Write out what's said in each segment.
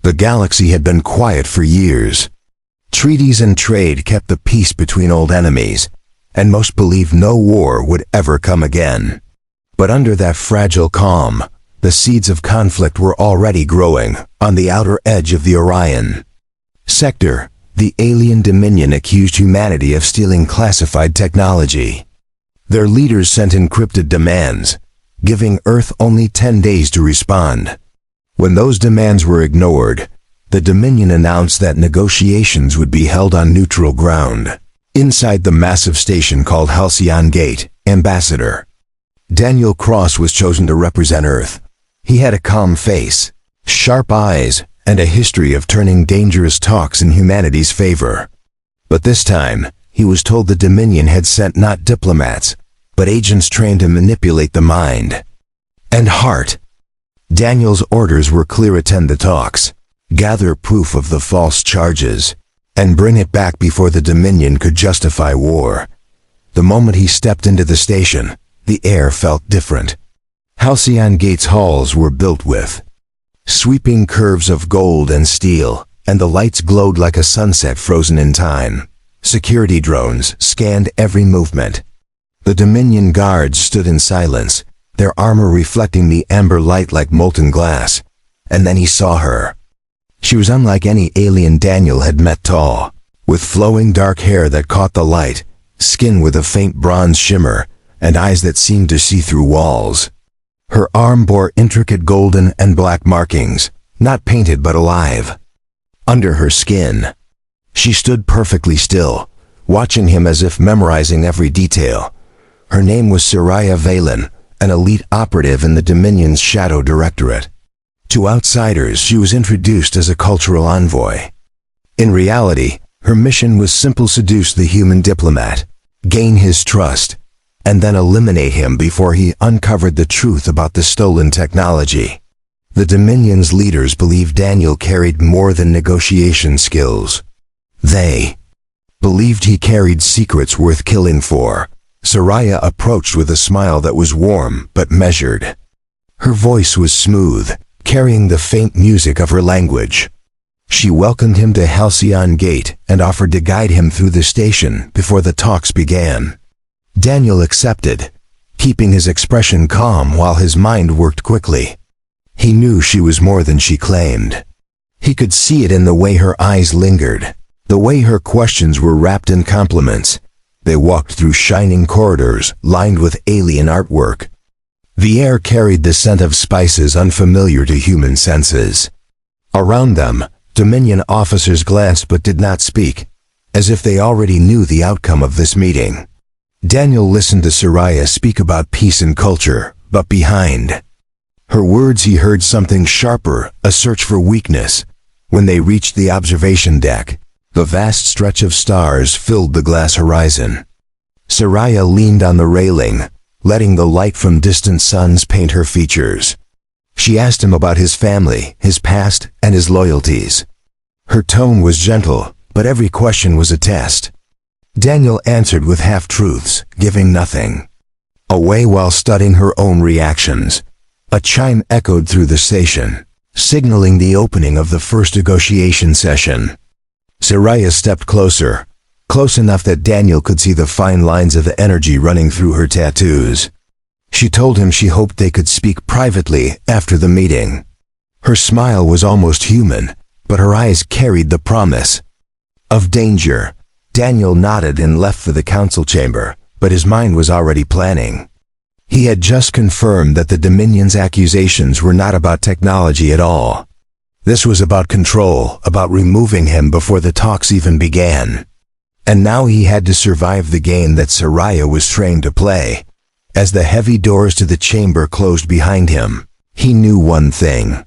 The galaxy had been quiet for years. Treaties and trade kept the peace between old enemies, and most believed no war would ever come again. But under that fragile calm, the seeds of conflict were already growing on the outer edge of the Orion sector. The alien Dominion accused humanity of stealing classified technology. Their leaders sent encrypted demands, giving Earth only 10 days to respond. When those demands were ignored, the Dominion announced that negotiations would be held on neutral ground. Inside the massive station called Halcyon Gate, Ambassador Daniel Cross was chosen to represent Earth. He had a calm face, sharp eyes, and a history of turning dangerous talks in humanity's favor. But this time, he was told the Dominion had sent not diplomats, but agents trained to manipulate the mind and heart. Daniel's orders were clear: attend the talks, gather proof of the false charges, and bring it back before the Dominion could justify war. The moment he stepped into the station, the air felt different. Halcyon Gate's halls were built with sweeping curves of gold and steel, and the lights glowed like a sunset frozen in time. Security drones scanned every movement. The Dominion guards stood in silence, their armor reflecting the amber light like molten glass. And then he saw her. She was unlike any alien Daniel had met: tall, with flowing dark hair that caught the light, skin with a faint bronze shimmer, and eyes that seemed to see through walls. Her arm bore intricate golden and black markings, not painted but alive. Under her skin, she stood perfectly still, watching him as if memorizing every detail. Her name was Soraya Valen, an elite operative in the Dominion's Shadow Directorate. To outsiders, she was introduced as a cultural envoy. In reality, her mission was simple: seduce the human diplomat, gain his trust, and then eliminate him before he uncovered the truth about the stolen technology. The Dominion's leaders believed Daniel carried more than negotiation skills. They believed he carried secrets worth killing for. Soraya approached with a smile that was warm but measured. Her voice was smooth, carrying the faint music of her language. She welcomed him to Halcyon Gate and offered to guide him through the station before the talks began. Daniel accepted, keeping his expression calm while his mind worked quickly. He knew she was more than she claimed. He could see it in the way her eyes lingered, the way her questions were wrapped in compliments. They walked through shining corridors lined with alien artwork. The air carried the scent of spices unfamiliar to human senses. Around them, Dominion officers glanced but did not speak, as if they already knew the outcome of this meeting. Daniel listened to Soraya speak about peace and culture, but behind her words he heard something sharper: a search for weakness. When they reached the observation deck, the vast stretch of stars filled the glass horizon. Soraya leaned on the railing, letting the light from distant suns paint her features. She asked him about his family, his past, and his loyalties. Her tone was gentle, but every question was a test. Daniel answered with half-truths, giving nothing away while studying her own reactions. A chime echoed through the station, signaling the opening of the first negotiation session. Soraya stepped closer, close enough that Daniel could see the fine lines of energy running through her tattoos. She told him she hoped they could speak privately after the meeting. Her smile was almost human, but her eyes carried the promise of danger. Daniel nodded and left for the council chamber, but his mind was already planning. He had just confirmed that the Dominion's accusations were not about technology at all. This was about control, about removing him before the talks even began. And now he had to survive the game that Soraya was trained to play. As the heavy doors to the chamber closed behind him, he knew one thing: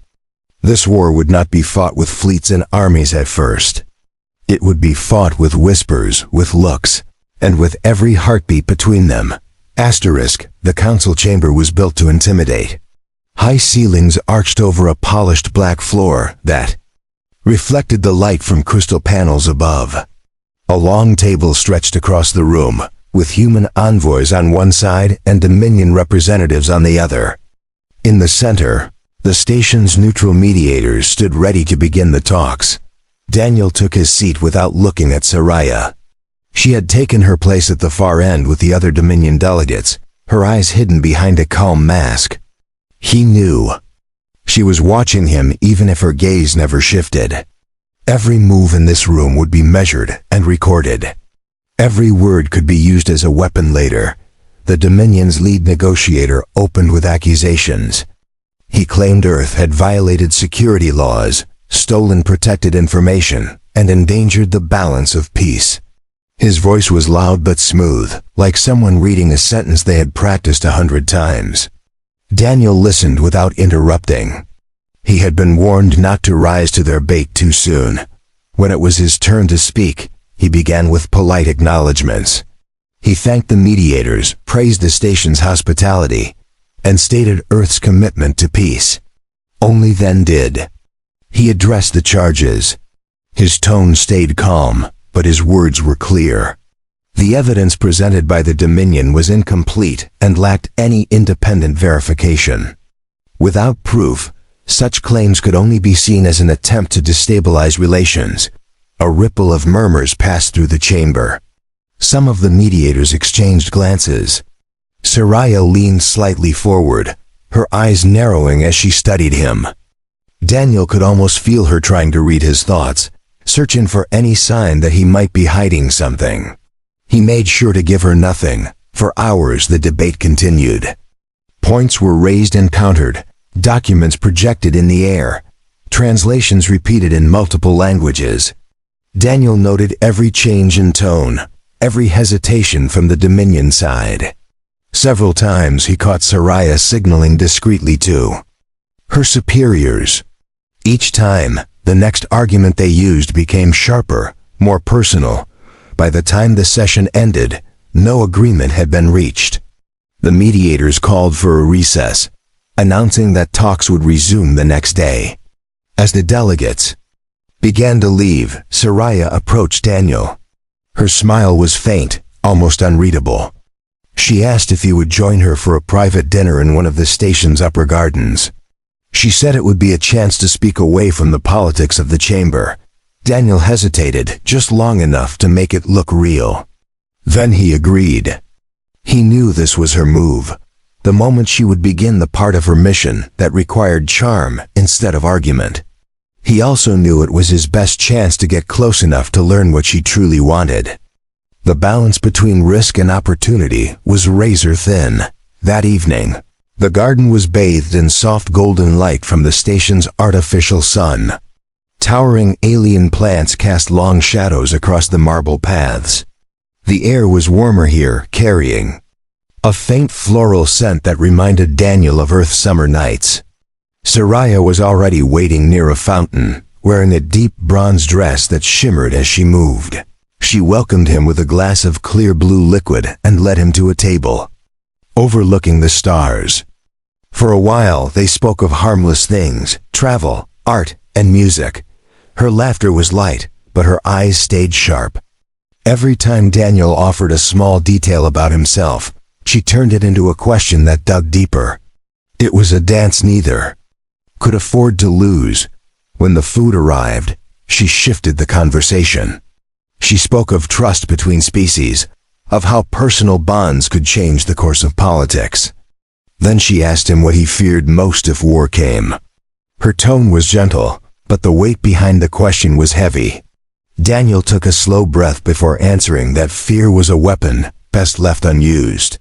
this war would not be fought with fleets and armies at first. It would be fought with whispers, with looks, and with every heartbeat between them. The council chamber was built to intimidate. High ceilings arched over a polished black floor that reflected the light from crystal panels above. A long table stretched across the room, with human envoys on one side and Dominion representatives on the other. In the center, The station's neutral mediators stood ready to begin the talks. Daniel took his seat without looking at Soraya. She had taken her place at the far end with the other Dominion delegates, her eyes hidden behind a calm mask. He knew. She was watching him even if her gaze never shifted. Every move in this room would be measured and recorded. Every word could be used as a weapon later. The Dominion's lead negotiator opened with accusations. He claimed Earth had violated security laws, stolen protected information, and endangered the balance of peace. His voice was loud but smooth, like someone reading a sentence they had practiced 100 times. Daniel listened without interrupting. He had been warned not to rise to their bait too soon. When it was his turn to speak, he began with polite acknowledgments. He thanked the mediators, praised the station's hospitality, and stated Earth's commitment to peace. Only then did he address the charges. His tone stayed calm, but his words were clear. The evidence presented by the Dominion was incomplete and lacked any independent verification. Without proof, such claims could only be seen as an attempt to destabilize relations. A ripple of murmurs passed through the chamber. Some of the mediators exchanged glances. Soraya leaned slightly forward, her eyes narrowing as she studied him. Daniel could almost feel her trying to read his thoughts, searching for any sign that he might be hiding something. He made sure to give her nothing. For hours the debate continued. Points were raised and countered, documents projected in the air, translations repeated in multiple languages. Daniel noted every change in tone, every hesitation from the Dominion side. Several times he caught Soraya signaling discreetly to her superiors. Each time, the next argument they used became sharper, more personal. By the time the session ended, no agreement had been reached. The mediators called for a recess, announcing that talks would resume the next day. As the delegates began to leave, Soraya approached Daniel. Her smile was faint, almost unreadable. She asked if he would join her for a private dinner in one of the station's upper gardens. She said it would be a chance to speak away from the politics of the chamber. Daniel hesitated just long enough to make it look real. Then he agreed. He knew this was her move, the moment she would begin the part of her mission that required charm instead of argument. He also knew it was his best chance to get close enough to learn what she truly wanted. The balance between risk and opportunity was razor thin. That evening, the garden was bathed in soft golden light from the station's artificial sun. Towering alien plants cast long shadows across the marble paths. The air was warmer here, carrying a faint floral scent that reminded Daniel of Earth's summer nights. Soraya was already waiting near a fountain, wearing a deep bronze dress that shimmered as she moved. She welcomed him with a glass of clear blue liquid and led him to a table overlooking the stars. For a while they spoke of harmless things, travel, art, and music. Her laughter was light, but her eyes stayed sharp. Every time Daniel offered a small detail about himself, she turned it into a question that dug deeper. It was a dance neither could afford to lose. When the food arrived, she shifted the conversation. She spoke of trust between species, of how personal bonds could change the course of politics. Then she asked him what he feared most if war came. Her tone was gentle, but the weight behind the question was heavy. Daniel took a slow breath before answering that fear was a weapon best left unused.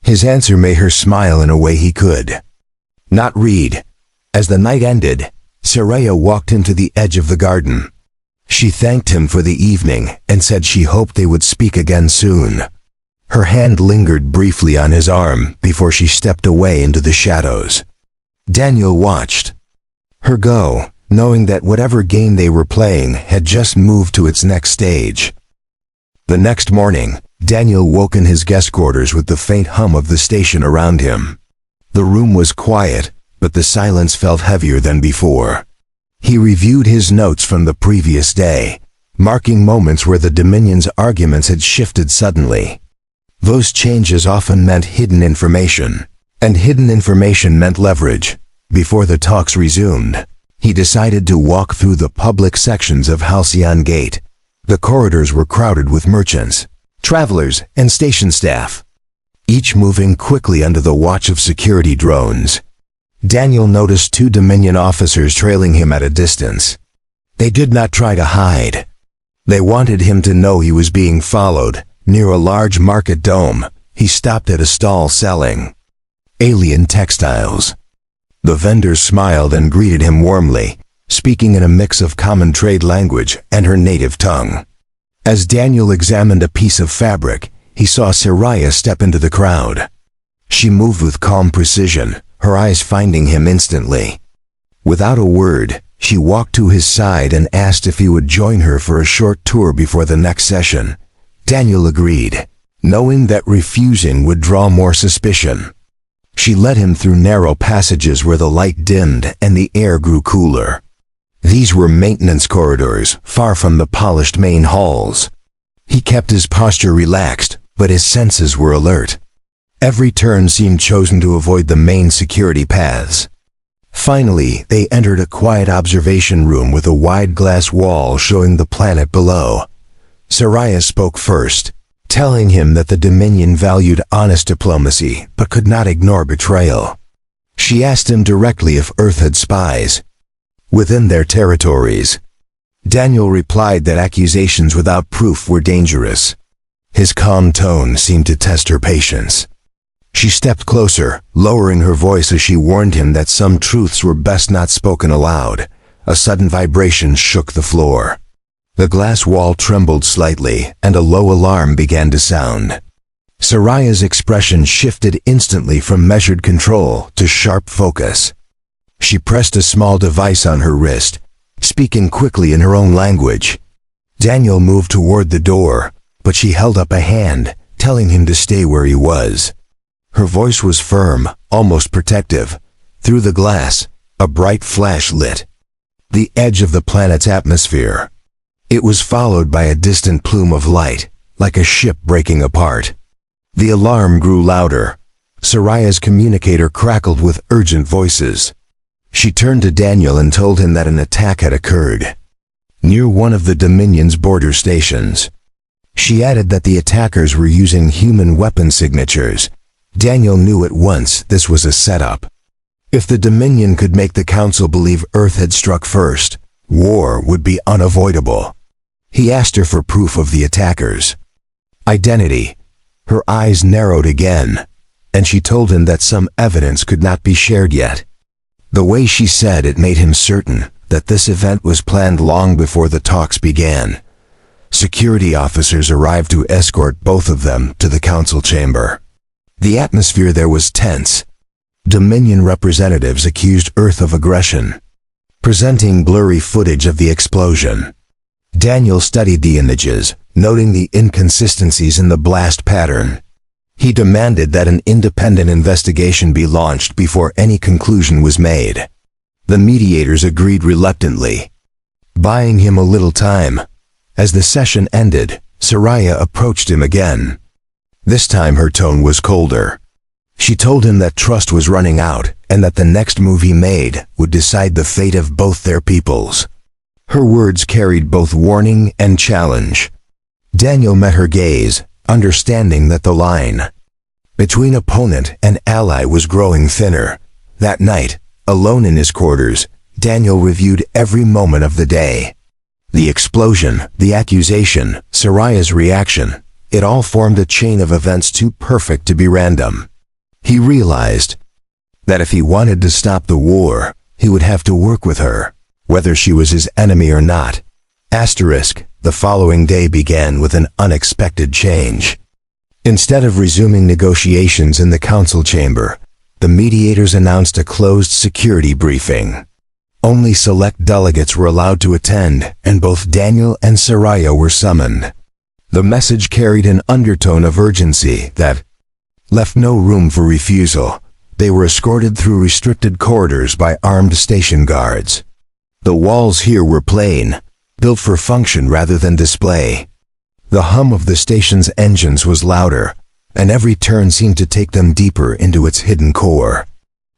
His answer made her smile in a way he could not read. As the night ended, Soraya walked him to the edge of the garden. She thanked him for the evening and said she hoped they would speak again soon. Her hand lingered briefly on his arm before she stepped away into the shadows. Daniel watched her go, knowing that whatever game they were playing had just moved to its next stage. The next morning, Daniel woke in his guest quarters with the faint hum of the station around him. The room was quiet, but the silence felt heavier than before. He reviewed his notes from the previous day, marking moments where the Dominion's arguments had shifted suddenly. Those changes often meant hidden information, and hidden information meant leverage. Before the talks resumed, he decided to walk through the public sections of Halcyon Gate. The corridors were crowded with merchants, travelers, and station staff, each moving quickly under the watch of security drones. Daniel noticed 2 Dominion officers trailing him at a distance. They did not try to hide. They wanted him to know he was being followed. Near a large market dome, he stopped at a stall selling alien textiles. The vendor smiled and greeted him warmly, speaking in a mix of common trade language and her native tongue. As Daniel examined a piece of fabric, he saw Saraya step into the crowd. She moved with calm precision, her eyes finding him instantly. Without a word, she walked to his side and asked if he would join her for a short tour before the next session. Daniel agreed, knowing that refusing would draw more suspicion. She led him through narrow passages where the light dimmed and the air grew cooler. These were maintenance corridors, far from the polished main halls. He kept his posture relaxed, but his senses were alert. Every turn seemed chosen to avoid the main security paths. Finally, they entered a quiet observation room with a wide glass wall showing the planet below. Saraya spoke first, telling him that the Dominion valued honest diplomacy but could not ignore betrayal. She asked him directly if Earth had spies within their territories. Daniel replied that accusations without proof were dangerous. His calm tone seemed to test her patience. She stepped closer, lowering her voice as she warned him that some truths were best not spoken aloud. A sudden vibration shook the floor. The glass wall trembled slightly, and a low alarm began to sound. Saraya's expression shifted instantly from measured control to sharp focus. She pressed a small device on her wrist, speaking quickly in her own language. Daniel moved toward the door, but she held up a hand, telling him to stay where he was. Her voice was firm, almost protective. Through the glass, a bright flash lit the edge of the planet's atmosphere. It was followed by a distant plume of light, like a ship breaking apart. The alarm grew louder. Saraya's communicator crackled with urgent voices. She turned to Daniel and told him that an attack had occurred near one of the Dominion's border stations. She added that the attackers were using human weapon signatures. Daniel knew at once this was a setup. If the Dominion could make the Council believe Earth had struck first, war would be unavoidable. He asked her for proof of the attackers' identity. Her eyes narrowed again, and she told him that some evidence could not be shared yet. The way she said it made him certain that this event was planned long before the talks began. Security officers arrived to escort both of them to the Council chamber. The atmosphere there was tense. Dominion representatives accused Earth of aggression, presenting blurry footage of the explosion. Daniel studied the images, noting the inconsistencies in the blast pattern. He demanded that an independent investigation be launched before any conclusion was made. The mediators agreed reluctantly, buying him a little time. As the session ended, Saraya approached him again. This time her tone was colder. She told him that trust was running out and that the next move he made would decide the fate of both their peoples. Her words carried both warning and challenge. Daniel met her gaze, understanding that the line between opponent and ally was growing thinner. That night, alone in his quarters, Daniel reviewed every moment of the day. The explosion, the accusation, Saraya's reaction, it all formed a chain of events too perfect to be random. He realized that if he wanted to stop the war, he would have to work with her, whether she was his enemy or not. The following day began with an unexpected change. Instead of resuming negotiations in the council chamber, the mediators announced a closed security briefing. Only select delegates were allowed to attend, and both Daniel and Saraya were summoned. The message carried an undertone of urgency that left no room for refusal. They were escorted through restricted corridors by armed station guards. The walls here were plain, built for function rather than display. The hum of the station's engines was louder, and every turn seemed to take them deeper into its hidden core.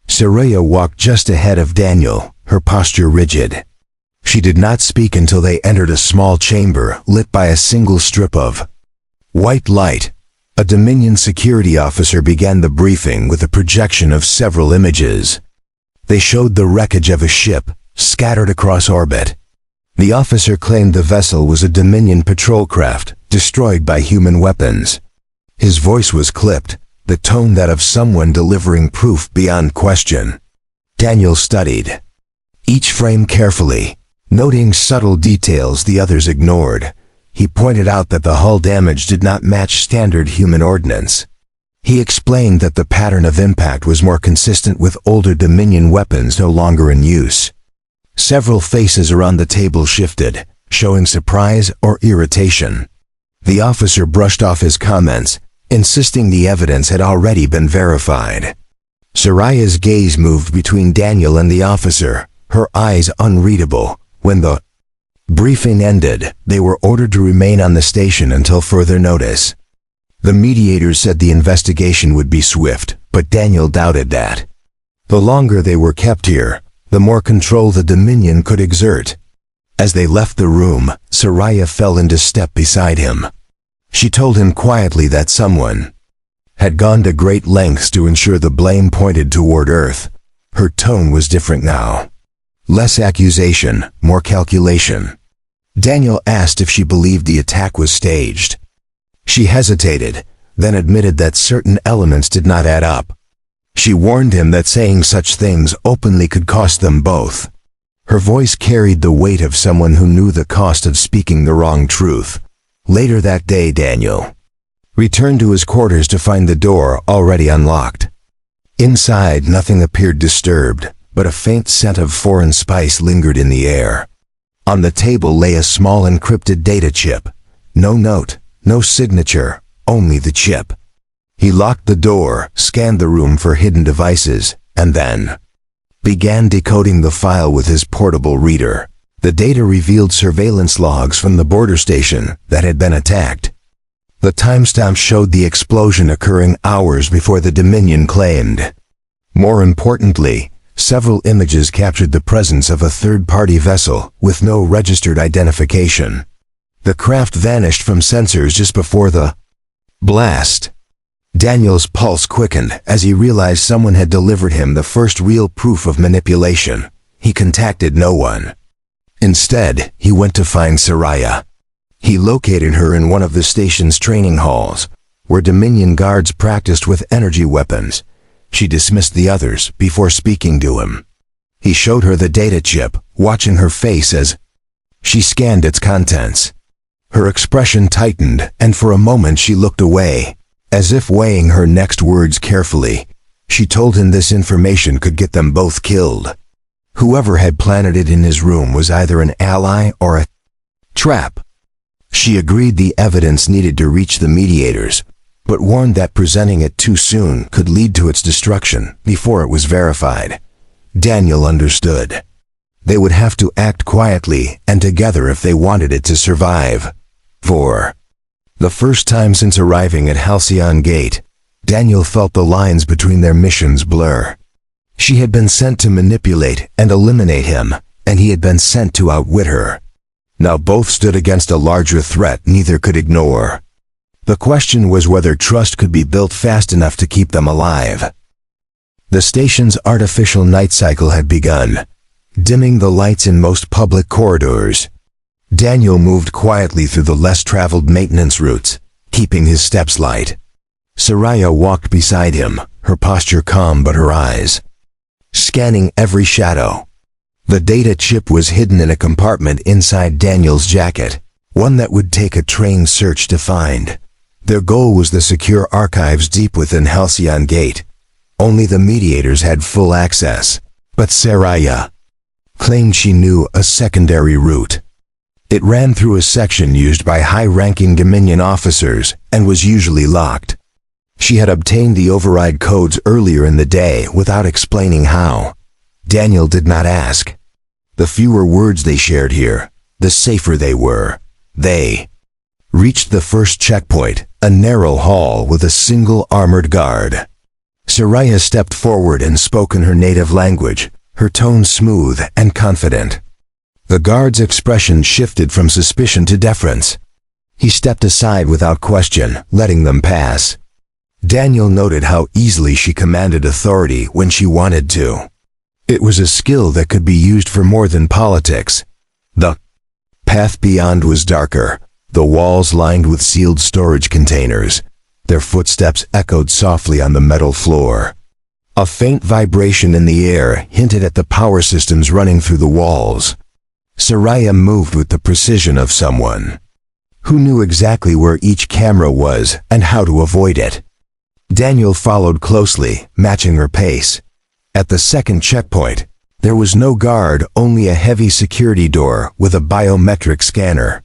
Saraya walked just ahead of Daniel, her posture rigid. She did not speak until they entered a small chamber lit by a single strip of white light. A Dominion security officer began the briefing with a projection of several images. They showed the wreckage of a ship, scattered across orbit. The officer claimed the vessel was a Dominion patrol craft, destroyed by human weapons. His voice was clipped, the tone that of someone delivering proof beyond question. Daniel studied each frame carefully, noting subtle details the others ignored. He pointed out that the hull damage did not match standard human ordnance. He explained that the pattern of impact was more consistent with older Dominion weapons no longer in use. Several faces around the table shifted, showing surprise or irritation. The officer brushed off his comments, insisting the evidence had already been verified. Saraya's gaze moved between Daniel and the officer, her eyes unreadable. When the briefing ended, they were ordered to remain on the station until further notice. The mediators said the investigation would be swift, but Daniel doubted that. The longer they were kept here, the more control the Dominion could exert. As they left the room, Saraya fell into step beside him. She told him quietly that someone had gone to great lengths to ensure the blame pointed toward Earth. Her tone was different now. Less accusation, more calculation. Daniel asked if she believed the attack was staged. She hesitated, then admitted that certain elements did not add up. She warned him that saying such things openly could cost them both. Her voice carried the weight of someone who knew the cost of speaking the wrong truth. Later that day, Daniel returned to his quarters to find the door already unlocked. Inside, nothing appeared disturbed, but a faint scent of foreign spice lingered in the air. On the table lay a small encrypted data chip. No note, no signature, only the chip. He locked the door, scanned the room for hidden devices, and then began decoding the file with his portable reader. The data revealed surveillance logs from the border station that had been attacked. The timestamp showed the explosion occurring hours before the Dominion claimed. More importantly, several images captured the presence of a third-party vessel with no registered identification. The craft vanished from sensors just before the blast. Daniel's pulse quickened as he realized someone had delivered him the first real proof of manipulation. He contacted no one. Instead, he went to find Saraya. He located her in one of the station's training halls, where Dominion guards practiced with energy weapons. She dismissed the others before speaking to him. He showed her the data chip, watching her face as she scanned its contents. Her expression tightened, and for a moment she looked away, as if weighing her next words carefully. She told him this information could get them both killed. Whoever had planted it in his room was either an ally or a trap. She agreed the evidence needed to reach the mediators, but warned that presenting it too soon could lead to its destruction before it was verified. Daniel understood. They would have to act quietly and together if they wanted it to survive. For the first time since arriving at Halcyon Gate, Daniel felt the lines between their missions blur. She had been sent to manipulate and eliminate him, and he had been sent to outwit her. Now both stood against a larger threat neither could ignore. The question was whether trust could be built fast enough to keep them alive. The station's artificial night cycle had begun, dimming the lights in most public corridors. Daniel moved quietly through the less-traveled maintenance routes, keeping his steps light. Saraya walked beside him, her posture calm but her eyes scanning every shadow. The data chip was hidden in a compartment inside Daniel's jacket, one that would take a trained search to find. Their goal was the secure archives deep within Halcyon Gate. Only the mediators had full access, but Saraya claimed she knew a secondary route. It ran through a section used by high-ranking Dominion officers and was usually locked. She had obtained the override codes earlier in the day without explaining how. Daniel did not ask. The fewer words they shared here, the safer they were. They reached the first checkpoint, a narrow hall with a single armored guard. Soraya stepped forward and spoke in her native language, her tone smooth and confident. The guard's expression shifted from suspicion to deference. He stepped aside without question, letting them pass. Daniel noted how easily she commanded authority when she wanted to. It was a skill that could be used for more than politics. The path beyond was darker, the walls lined with sealed storage containers. Their footsteps echoed softly on the metal floor. A faint vibration in the air hinted at the power systems running through the walls. Soraya moved with the precision of someone who knew exactly where each camera was and how to avoid it. Daniel followed closely, matching her pace. At the second checkpoint, there was no guard, only a heavy security door with a biometric scanner.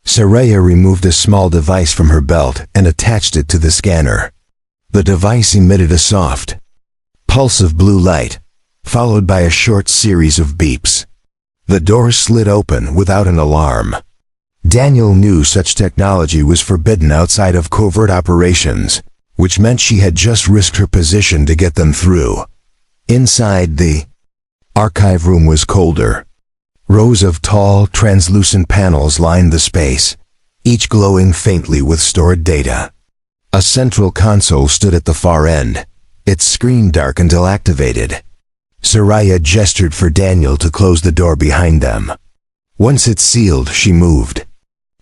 Soraya removed a small device from her belt and attached it to the scanner. The device emitted a soft pulse of blue light, followed by a short series of beeps. The door slid open without an alarm. Daniel knew such technology was forbidden outside of covert operations, which meant she had just risked her position to get them through. Inside, the archive room was colder. Rows of tall, translucent panels lined the space, each glowing faintly with stored data. A central console stood at the far end, its screen dark until activated. Soraya gestured for Daniel to close the door behind them. Once it's sealed, she moved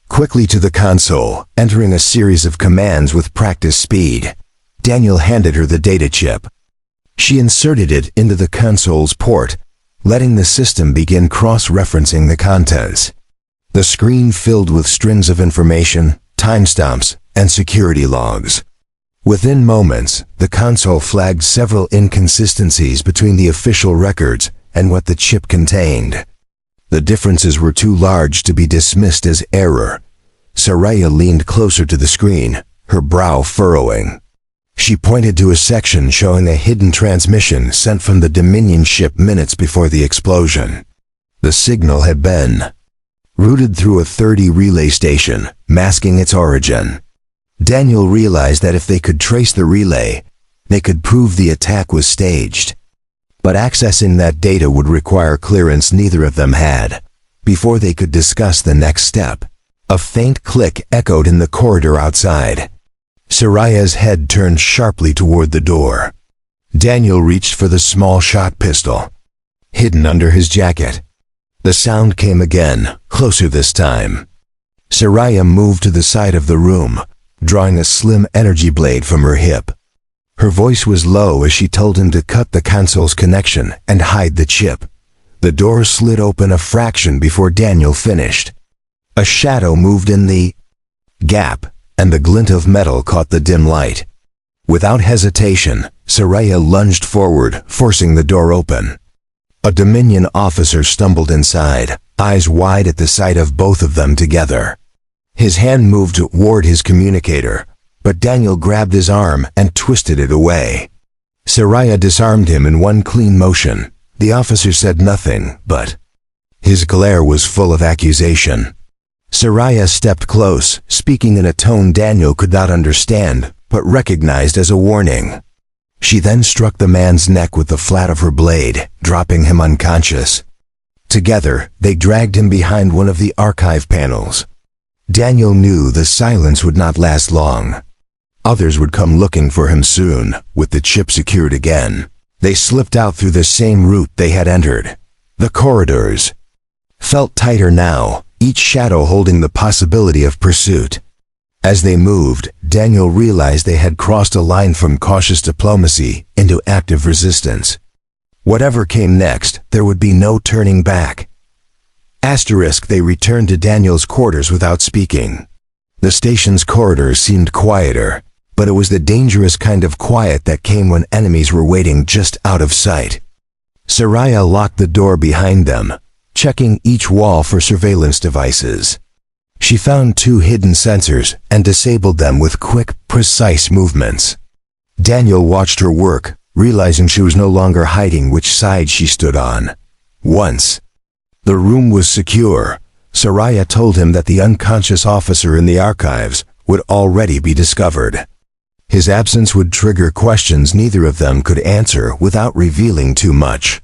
quickly to the console, entering a series of commands with practice speed. Daniel handed her the data chip. She inserted it into the console's port, letting the system begin cross-referencing the contents. The screen filled with strings of information, timestamps, and security logs. Within moments, the console flagged several inconsistencies between the official records and what the chip contained. The differences were too large to be dismissed as error. Soraya leaned closer to the screen, her brow furrowing. She pointed to a section showing a hidden transmission sent from the Dominion ship minutes before the explosion. The signal had been routed through a 30 relay station, masking its origin. Daniel realized that if they could trace the relay, they could prove the attack was staged. But accessing that data would require clearance neither of them had. Before they could discuss the next step, a faint click echoed in the corridor outside. Soraya's head turned sharply toward the door. Daniel reached for the small shot pistol, hidden under his jacket. The sound came again, closer this time. Soraya moved to the side of the room, drawing a slim energy blade from her hip. Her voice was low as she told him to cut the console's connection and hide the chip. The door slid open a fraction before Daniel finished. A shadow moved in the gap, and the glint of metal caught the dim light. Without hesitation, Soraya lunged forward, forcing the door open. A Dominion officer stumbled inside, eyes wide at the sight of both of them together. His hand moved toward his communicator, but Daniel grabbed his arm and twisted it away. Soraya disarmed him in one clean motion. The officer said nothing, but his glare was full of accusation. Soraya stepped close, speaking in a tone Daniel could not understand, but recognized as a warning. She then struck the man's neck with the flat of her blade, dropping him unconscious. Together, they dragged him behind one of the archive panels. Daniel knew the silence would not last long. Others would come looking for him soon, with the chip secured again. They slipped out through the same route they had entered. The corridors felt tighter now, each shadow holding the possibility of pursuit. As they moved, Daniel realized they had crossed a line from cautious diplomacy into active resistance. Whatever came next, there would be no turning back. They returned to Daniel's quarters without speaking. The station's corridors seemed quieter, but it was the dangerous kind of quiet that came when enemies were waiting just out of sight. Soraya locked the door behind them, checking each wall for surveillance devices. She found 2 hidden sensors and disabled them with quick, precise movements. Daniel watched her work, realizing she was no longer hiding which side she stood on. Once the room was secure, Soraya told him that the unconscious officer in the archives would already be discovered. His absence would trigger questions neither of them could answer without revealing too much.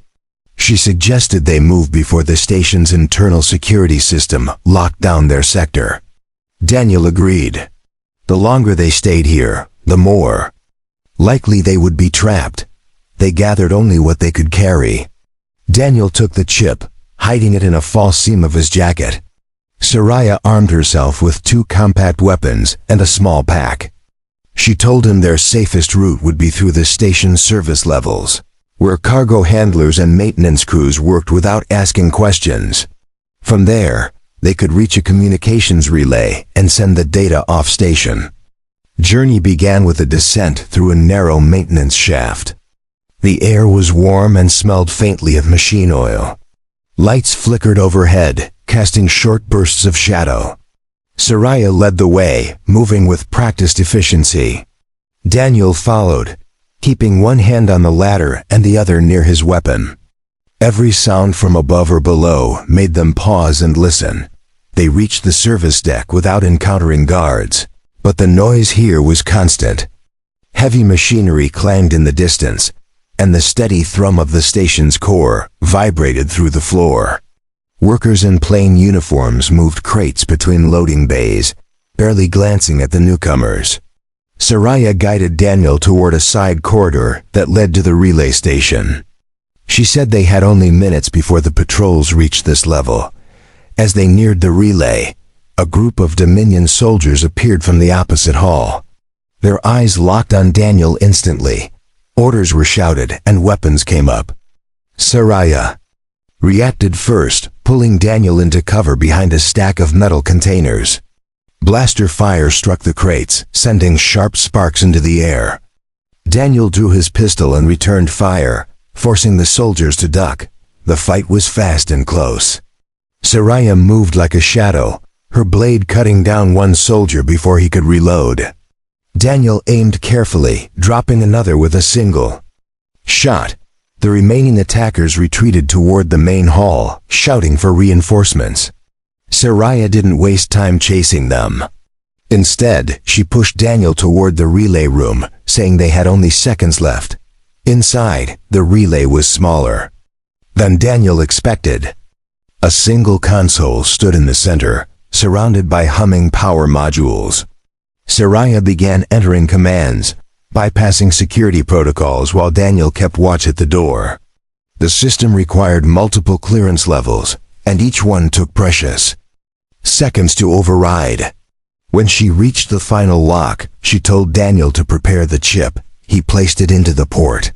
She suggested they move before the station's internal security system locked down their sector. Daniel agreed. The longer they stayed here, the more likely they would be trapped. They gathered only what they could carry. Daniel took the chip, hiding it in a false seam of his jacket. Soraya armed herself with 2 compact weapons and a small pack. She told him their safest route would be through the station's service levels, where cargo handlers and maintenance crews worked without asking questions. From there, they could reach a communications relay and send the data off station. Journey began with a descent through a narrow maintenance shaft. The air was warm and smelled faintly of machine oil. Lights flickered overhead, casting short bursts of shadow. Soraya led the way, moving with practiced efficiency. Daniel followed, keeping one hand on the ladder and the other near his weapon. Every sound from above or below made them pause and listen. They reached the service deck without encountering guards, but the noise here was constant. Heavy machinery clanged in the distance, and the steady thrum of the station's core vibrated through the floor. Workers in plain uniforms moved crates between loading bays, barely glancing at the newcomers. Soraya guided Daniel toward a side corridor that led to the relay station. She said they had only minutes before the patrols reached this level. As they neared the relay, a group of Dominion soldiers appeared from the opposite hall. Their eyes locked on Daniel instantly. Orders were shouted and weapons came up. Soraya reacted first, pulling Daniel into cover behind a stack of metal containers. Blaster fire struck the crates, sending sharp sparks into the air. Daniel drew his pistol and returned fire, forcing the soldiers to duck. The fight was fast and close. Soraya moved like a shadow, her blade cutting down one soldier before he could reload. Daniel aimed carefully, dropping another with a single shot. The remaining attackers retreated toward the main hall, shouting for reinforcements. Soraya didn't waste time chasing them. Instead, she pushed Daniel toward the relay room, saying they had only seconds left. Inside, the relay was smaller than Daniel expected. A single console stood in the center, surrounded by humming power modules. Soraya began entering commands, bypassing security protocols while Daniel kept watch at the door. The system required multiple clearance levels, and each one took precious seconds to override. When she reached the final lock, she told Daniel to prepare the chip. He placed it into the port.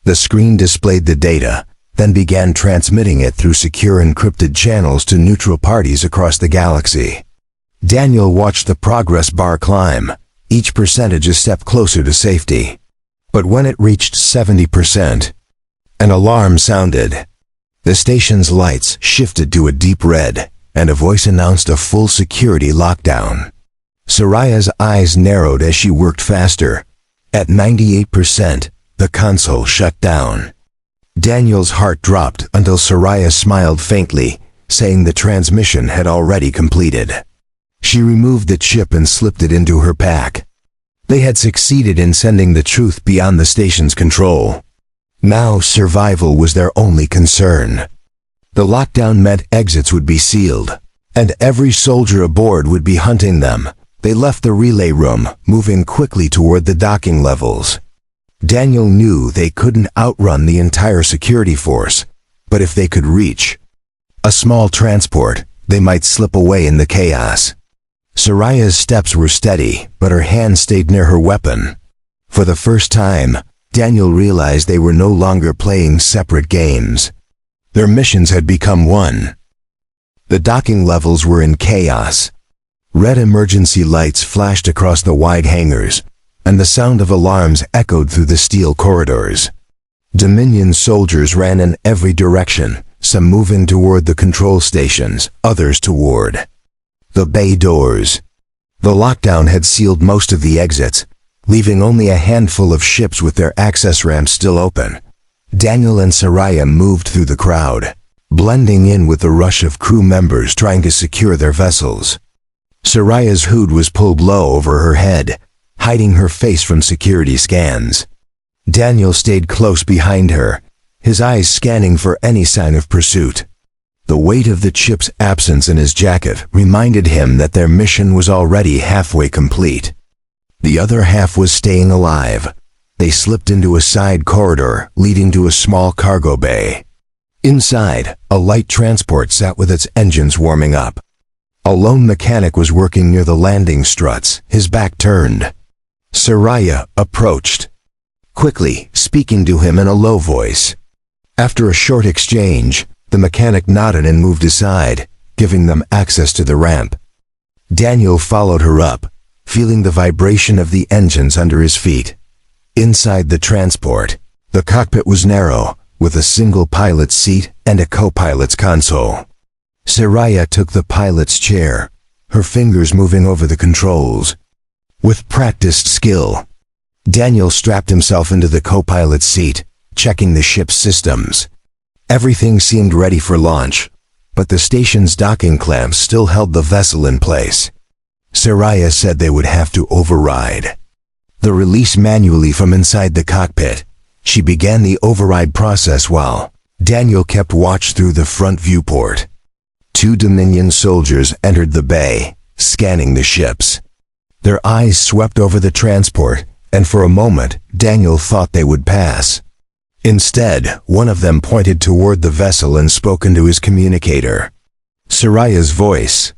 The screen displayed the data, then began transmitting it through secure encrypted channels to neutral parties across the galaxy. Daniel watched the progress bar climb, each percentage a step closer to safety. But when it reached 70%, an alarm sounded. The station's lights shifted to a deep red, and a voice announced a full security lockdown. Soraya's eyes narrowed as she worked faster. At 98%, the console shut down. Daniel's heart dropped until Soraya smiled faintly, saying the transmission had already completed. She removed the chip and slipped it into her pack. They had succeeded in sending the truth beyond the station's control. Now survival was their only concern. The lockdown meant exits would be sealed, and every soldier aboard would be hunting them. They left the relay room, moving quickly toward the docking levels. Daniel knew they couldn't outrun the entire security force, but if they could reach a small transport, they might slip away in the chaos. Soraya's steps were steady, but her hand stayed near her weapon. For the first time, Daniel realized they were no longer playing separate games. Their missions had become one. The docking levels were in chaos. Red emergency lights flashed across the wide hangars, and the sound of alarms echoed through the steel corridors. Dominion soldiers ran in every direction, some moving toward the control stations, others toward the bay doors. The lockdown had sealed most of the exits, leaving only a handful of ships with their access ramps still open. Daniel and Soraya moved through the crowd, blending in with the rush of crew members trying to secure their vessels. Soraya's hood was pulled low over her head, hiding her face from security scans. Daniel stayed close behind her, his eyes scanning for any sign of pursuit. The weight of the chip's absence in his jacket reminded him that their mission was already halfway complete. The other half was staying alive. They slipped into a side corridor leading to a small cargo bay. Inside, a light transport sat with its engines warming up. A lone mechanic was working near the landing struts, his back turned. Soraya approached, quickly speaking to him in a low voice. After a short exchange, the mechanic nodded and moved aside, giving them access to the ramp. Daniel followed her up, feeling the vibration of the engines under his feet. Inside the transport, the cockpit was narrow, with a single pilot's seat and a co-pilot's console. Soraya took the pilot's chair, her fingers moving over the controls. With practiced skill, Daniel strapped himself into the co-pilot's seat, checking the ship's systems. Everything seemed ready for launch, but the station's docking clamps still held the vessel in place. Soraya said they would have to override the release manually from inside the cockpit. She began the override process while Daniel kept watch through the front viewport. 2 Dominion soldiers entered the bay, scanning the ships. Their eyes swept over the transport, and for a moment, Daniel thought they would pass. Instead, one of them pointed toward the vessel and spoke into his communicator. Soraya's voice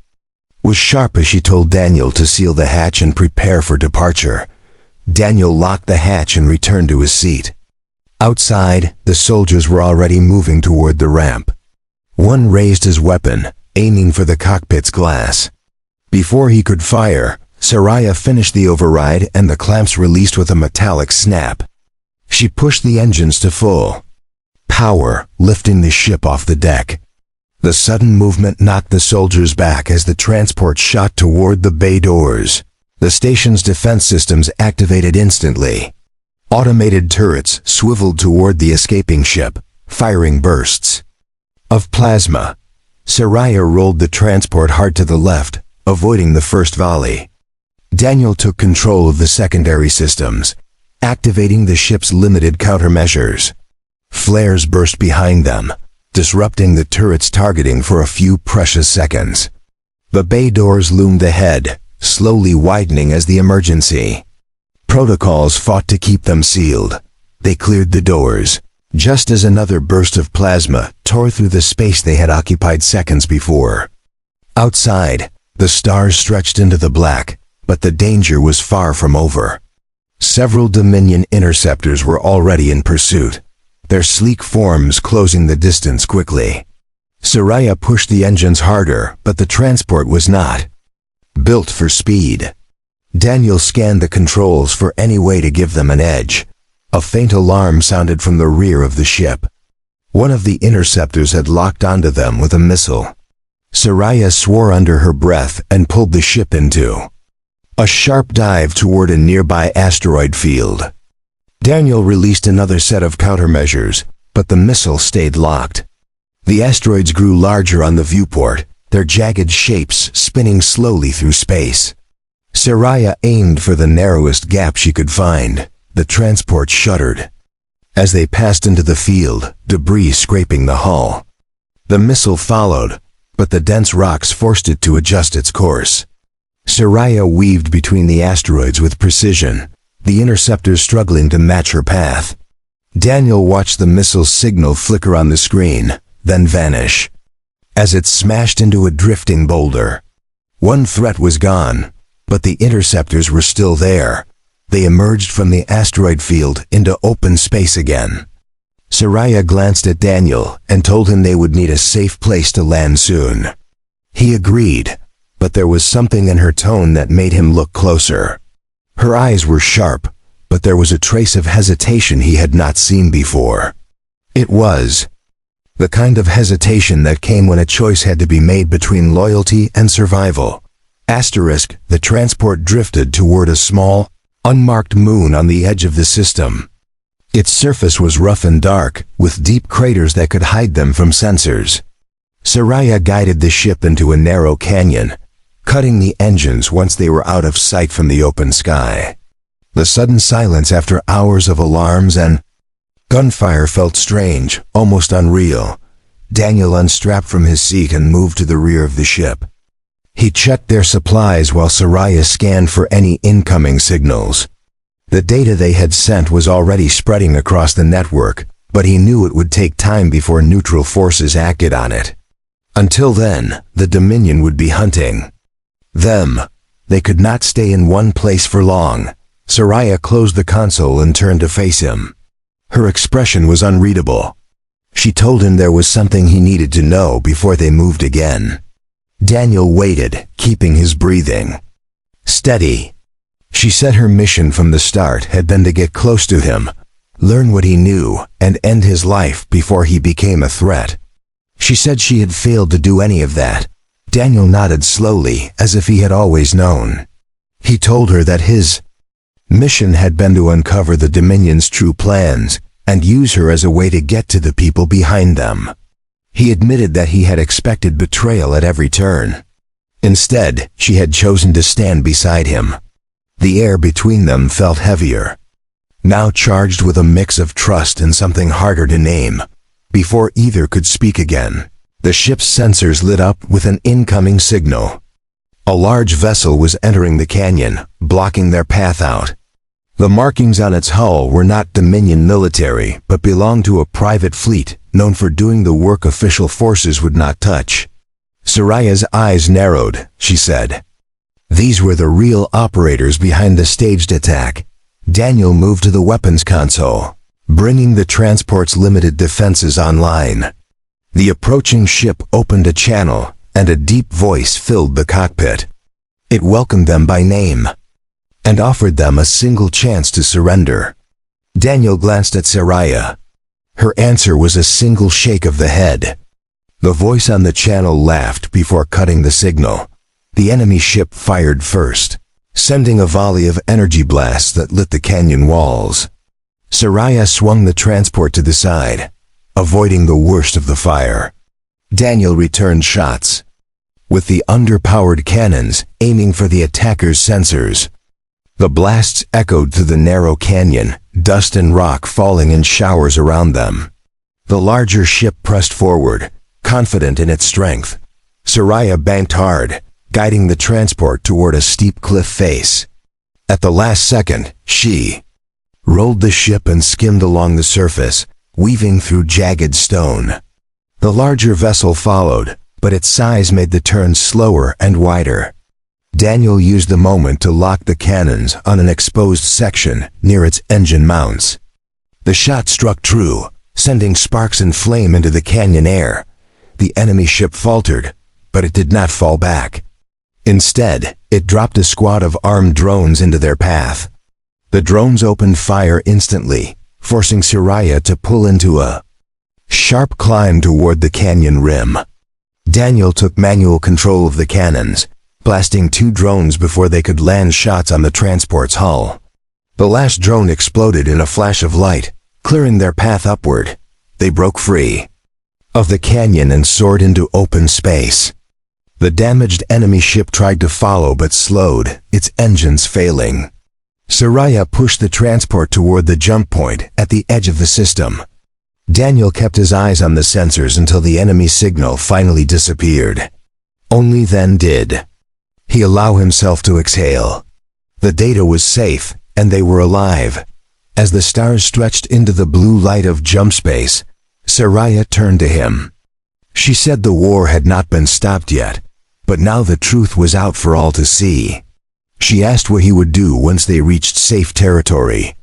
was sharp as she told Daniel to seal the hatch and prepare for departure. Daniel locked the hatch and returned to his seat. Outside, the soldiers were already moving toward the ramp. One raised his weapon, aiming for the cockpit's glass. Before he could fire, Soraya finished the override and the clamps released with a metallic snap. She pushed the engines to full power, lifting the ship off the deck. The sudden movement knocked the soldiers back as the transport shot toward the bay doors. The station's defense systems activated instantly. Automated turrets swiveled toward the escaping ship, firing bursts of plasma. Soraya rolled the transport hard to the left, avoiding the first volley. Daniel took control of the secondary systems, activating the ship's limited countermeasures. Flares burst behind them, disrupting the turret's targeting for a few precious seconds. The bay doors loomed ahead, slowly widening as the emergency protocols fought to keep them sealed. They cleared the doors, just as another burst of plasma tore through the space they had occupied seconds before. Outside, the stars stretched into the black, but the danger was far from over. Several Dominion interceptors were already in pursuit, their sleek forms closing the distance quickly. Soraya pushed the engines harder, but the transport was not built for speed. Daniel scanned the controls for any way to give them an edge. A faint alarm sounded from the rear of the ship. One of the interceptors had locked onto them with a missile. Soraya swore under her breath and pulled the ship into a sharp dive toward a nearby asteroid field. Daniel released another set of countermeasures, but the missile stayed locked. The asteroids grew larger on the viewport, their jagged shapes spinning slowly through space. Soraya aimed for the narrowest gap she could find. The transport shuddered as they passed into the field, debris scraping the hull. The missile followed, but the dense rocks forced it to adjust its course. Soraya weaved between the asteroids with precision, the interceptors struggling to match her path. Daniel watched the missile's signal flicker on the screen, then vanish as it smashed into a drifting boulder. One threat was gone, but the interceptors were still there. They emerged from the asteroid field into open space again. Soraya glanced at Daniel and told him they would need a safe place to land soon. He agreed, but there was something in her tone that made him look closer. Her eyes were sharp, but there was a trace of hesitation he had not seen before. It was the kind of hesitation that came when a choice had to be made between loyalty and survival. The transport drifted toward a small, unmarked moon on the edge of the system. Its surface was rough and dark, with deep craters that could hide them from sensors. Soraya guided the ship into a narrow canyon, cutting the engines once they were out of sight from the open sky. The sudden silence after hours of alarms and gunfire felt strange, almost unreal. Daniel unstrapped from his seat and moved to the rear of the ship. He checked their supplies while Soraya scanned for any incoming signals. The data they had sent was already spreading across the network, but he knew it would take time before neutral forces acted on it. Until then, the Dominion would be hunting them. They could not stay in one place for long. Soraya closed the console and turned to face him. Her expression was unreadable. She told him there was something he needed to know before they moved again. Daniel waited, keeping his breathing steady. She said her mission from the start had been to get close to him, learn what he knew, and end his life before he became a threat. She said she had failed to do any of that. Daniel nodded slowly, as if he had always known. He told her that his mission had been to uncover the Dominion's true plans and use her as a way to get to the people behind them. He admitted that he had expected betrayal at every turn. Instead, she had chosen to stand beside him. The air between them felt heavier, now charged with a mix of trust and something harder to name. Before either could speak again, the ship's sensors lit up with an incoming signal. A large vessel was entering the canyon, blocking their path out. The markings on its hull were not Dominion military, but belonged to a private fleet known for doing the work official forces would not touch. Soraya's eyes narrowed. She said, "These were the real operators behind the staged attack." Daniel moved to the weapons console, bringing the transport's limited defenses online. The approaching ship opened a channel, and a deep voice filled the cockpit. It welcomed them by name and offered them a single chance to surrender. Daniel glanced at Soraya. Her answer was a single shake of the head. The voice on the channel laughed before cutting the signal. The enemy ship fired first, sending a volley of energy blasts that lit the canyon walls. Soraya swung the transport to the side, avoiding the worst of the fire. Daniel returned shots, with the underpowered cannons aiming for the attackers' sensors. The blasts echoed through the narrow canyon, dust and rock falling in showers around them. The larger ship pressed forward, confident in its strength. Soraya banked hard, guiding the transport toward a steep cliff face. At the last second, she rolled the ship and skimmed along the surface, weaving through jagged stone. The larger vessel followed, but its size made the turn slower and wider. Daniel used the moment to lock the cannons on an exposed section near its engine mounts. The shot struck true, sending sparks and flame into the canyon air. The enemy ship faltered, but it did not fall back. Instead, it dropped a squad of armed drones into their path. The drones opened fire instantly, forcing Soraya to pull into a sharp climb toward the canyon rim. Daniel took manual control of the cannons, blasting 2 drones before they could land shots on the transport's hull. The last drone exploded in a flash of light, clearing their path upward. They broke free of the canyon and soared into open space. The damaged enemy ship tried to follow but slowed, its engines failing. Soraya pushed the transport toward the jump point at the edge of the system. Daniel kept his eyes on the sensors until the enemy signal finally disappeared. Only then did he allow himself to exhale. The data was safe, and they were alive. As the stars stretched into the blue light of jump space, Soraya turned to him. She said the war had not been stopped yet, but now the truth was out for all to see. She asked what he would do once they reached safe territory.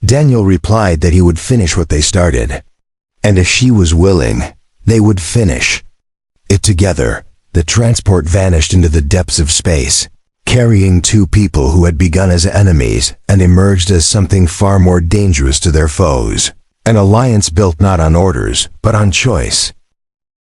Daniel replied that he would finish what they started. And if she was willing, they would finish it together. The transport vanished into the depths of space, carrying 2 people who had begun as enemies and emerged as something far more dangerous to their foes. An alliance built not on orders, but on choice.